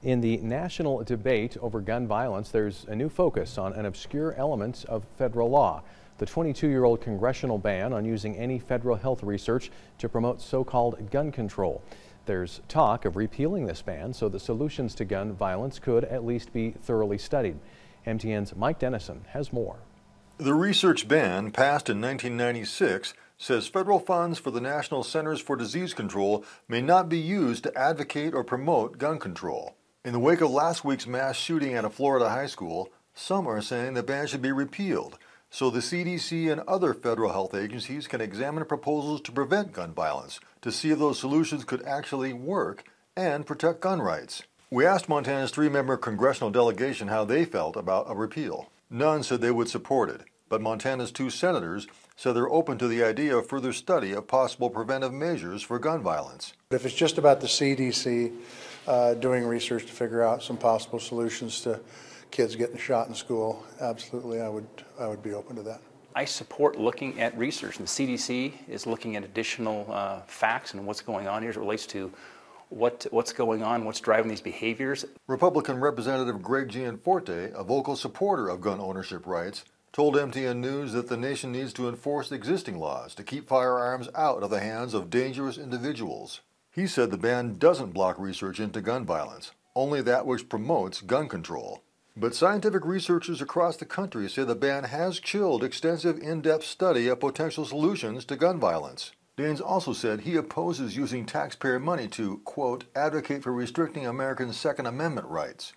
In the national debate over gun violence, there's a new focus on an obscure element of federal law, the 22-year-old congressional ban on using any federal health research to promote so-called gun control. There's talk of repealing this ban so the solutions to gun violence could at least be thoroughly studied. MTN's Mike Dennison has more. The research ban, passed in 1996, says federal funds for the National Centers for Disease Control may not be used to advocate or promote gun control. In the wake of last week's mass shooting at a Florida high school, some are saying the ban should be repealed so the CDC and other federal health agencies can examine proposals to prevent gun violence to see if those solutions could actually work and protect gun rights. We asked Montana's 3-member congressional delegation how they felt about a repeal. None said they would support it, but Montana's 2 senators said they're open to the idea of further study of possible preventive measures for gun violence. If it's just about the CDC doing research to figure out some possible solutions to kids getting shot in school, absolutely, I would be open to that. I support looking at research, and the CDC is looking at additional facts and what's going on here as it relates to what's going on, what's driving these behaviors. Republican Representative Greg Gianforte, a vocal supporter of gun ownership rights, told MTN News that the nation needs to enforce existing laws to keep firearms out of the hands of dangerous individuals. He said the ban doesn't block research into gun violence, only that which promotes gun control. But scientific researchers across the country say the ban has chilled extensive in-depth study of potential solutions to gun violence. Daines also said he opposes using taxpayer money to, quote, advocate for restricting Americans' Second Amendment rights.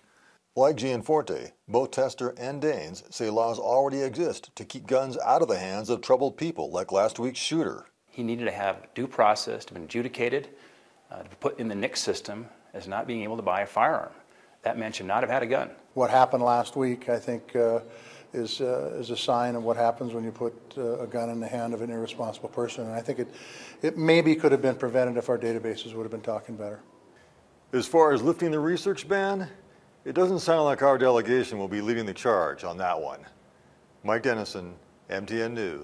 Like Gianforte, both Tester and Daines say laws already exist to keep guns out of the hands of troubled people like last week's shooter. He needed to have due process to be adjudicated, to be put in the NICS system as not being able to buy a firearm. That man should not have had a gun. What happened last week, I think, is a sign of what happens when you put a gun in the hand of an irresponsible person. And I think it maybe could have been prevented if our databases would have been talking better. As far as lifting the research ban, it doesn't sound like our delegation will be leading the charge on that one. Mike Dennison, MTN News.